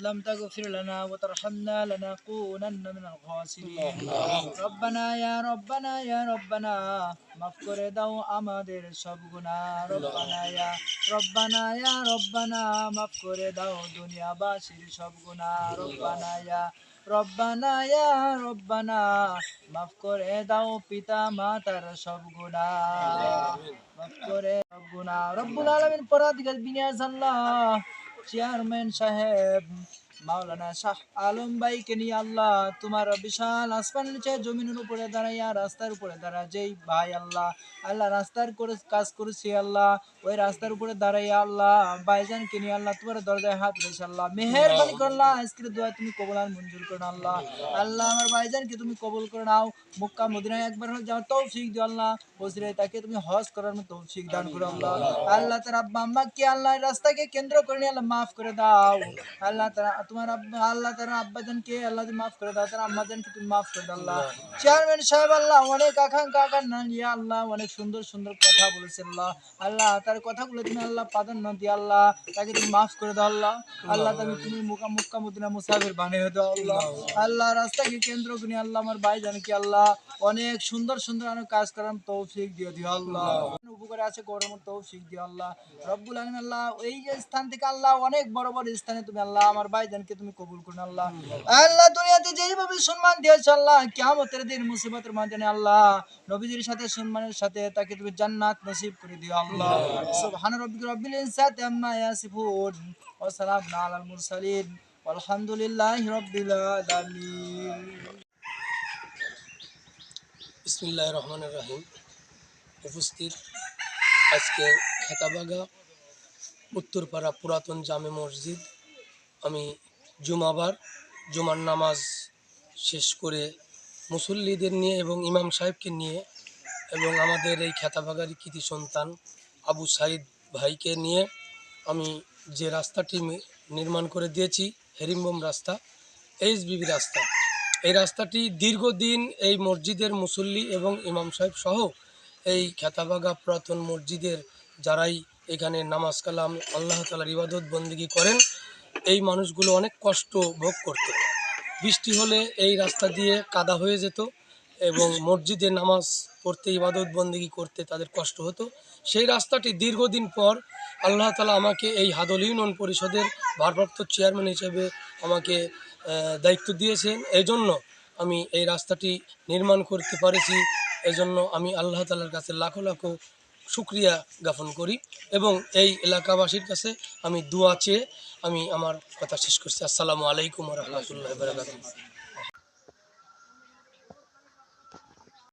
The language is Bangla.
لم تغفر لنا وترحمنا لنكونن من الخاسرين ربنا يا ربنا يا ربنا মাফ করে দাও আমাদের সব গুনাহ রব্বানা ইয়া রব্বানা মাফ করে দাও দুনিয়াবাসীর সব গুনাহ রব্বানা ইয়া রব্বানা মাফ করে দাও পিতা মাতার সব গুনাহ মাফ করে সব গুনাহ রব্বুল আলামিন পরাধিকার বিনিয়াজ আল্লাহ চেয়ারম্যান সাহেব মাওলানা শাহ আলম ভাইকে নিয়ে আল্লাহ তোমার বিশাল আসমানের নিচে জমিনের উপরে দাঁড়াইয়া রাস্তার উপরে দাঁড়া যেই ভাই আল্লাহ আল্লাহ রাস্তার করে কাজ করেছি আল্লাহ ওই রাস্তার উপরে দাঁড়াইয়া আল্লাহ ভাইজানকে নিয়ে আল্লাহ তোমার দরজায় হাত রেখে আল্লাহ মেহেরবানি করলা আজকের দোয়া তুমি কবুল আর মঞ্জুর করো আল্লাহ আল্লাহ আমার ভাইজানকে তুমি কবুল করে নাও মক্কা মদিনায় একবার যাওয়ার তৌফিক দিও আল্লাহ বসরে তাকে তুমি হজ করার মতো তৌফিক দান করো আল্লাহ আল্লাহ তার আব্বা আম্মাকে আল্লাহ রাস্তাকে কেন্দ্র করে নিয়ে আল্লাহ মাফ করে দাও আল্লাহ তারা তোমার আল্লাহ তারা আব্বাজানকে আল্লাহ তুমি মাফ করে দাও তার আম্মাজানকে তুমি মাফ করে দাও আল্লাহ চেয়ারম্যান সাহেব আল্লাহ অনেক আকাঙ্ক্ষা আকাঙ্ক্ষা নিয়ে আল্লাহ অনেক সুন্দর সুন্দর কথা বলেছে আল্লাহ আল্লাহ তার কথাগুলো তুমি আল্লাহ প্রাধান্য দিয়ে আল্লাহ তাকে তুমি মাফ করে দাও আল্লাহ আল্লাহ তুমি মক্কা মদিনা মুসাফির বানিয়ে দাও আল্লাহ আল্লাহ রাস্তাকে কেন্দ্র করে আল্লাহ আমার ভাইজানকে আল্লাহ অনেক সুন্দর সুন্দর অনেক কাজ করার তৌফিক দিয়ে দিও আল্লাহ উপকারে আছে গরমের তৌফিক দিও আল্লাহ রব্বুল আলামিন আল্লাহ এই যে স্থান থেকে আল্লাহ অনেক বড় বড় স্থানে তুমি আল্লাহ আমার ভাইজানকে তুমি কবুল করুন আল্লাহ আল্লাহ দুনিয়াতে যেইভাবে সম্মান দিয়েছ আল্লাহ কিয়ামতের দিন মুসিবতের ময়দানে আল্লাহ নবীজির সাথে সম্মানের সাথে তাকে তুমি জান্নাত নসিব করে দিও আল্লাহ সুবহান রাব্বিকা রাব্বিল ইজ্জাতি আম্মা ইয়াসিফুন ওয়া সালামুন আলাল মুরসালিন আলহামদুলিল্লাহি রাব্বিল আলামিন বিসমিল্লাহির রহমানির রহিম। উপস্থিত আজকে খেতাবাগা উত্তরপাড়া পুরাতন জামে মসজিদ আমি জুমার নামাজ শেষ করে মুসল্লিদের নিয়ে এবং ইমাম সাহেবকে নিয়ে এবং আমাদের এই খেতাবাগারি কৃতি সন্তান আবু সাইদ ভাইকে নিয়ে আমি যে রাস্তাটি নির্মাণ করে দিয়েছি হেরিম্বম রাস্তা এইচবিবি রাস্তা এই রাস্তাটি দীর্ঘদিন এই মসজিদের মুসল্লি এবং ইমাম সাহেব সহ এই খেতাবাগা পুরাতন মসজিদের যারাই এখানে নামাজ কালাম আল্লাহ তাআলার ইবাদত বন্দেগী করেন এই মানুষগুলো অনেক কষ্ট ভোগ করত। বৃষ্টি হলে এই রাস্তা দিয়ে কাদা হয়ে যেত এবং মসজিদে নামাজ পড়তে ইবাদত বন্দেগী করতে তাদের কষ্ট হতো। সেই রাস্তাটি দীর্ঘদিন পর আল্লাহ তাআলা আমাকে এই হাদল ইউনিয়ন পরিষদের ভারপ্রাপ্ত চেয়ারম্যান হিসেবে আমাকে দায়িত্ব দিয়েছেন। এই জন্য আমি এই রাস্তাটি নির্মাণ করতে পারেছি। এজন্য আমি আল্লাহ তাআলার কাছে লাখো লাখো শুকরিয়া জ্ঞাপন করি এবং এই এলাকাবাসীর কাছে আমি দোয়া চেয়ে আমি আমার কথা শেষ করছি। আসসালামু আলাইকুম ওয়া রাহমাতুল্লাহি ওয়া বারাকাতুহু।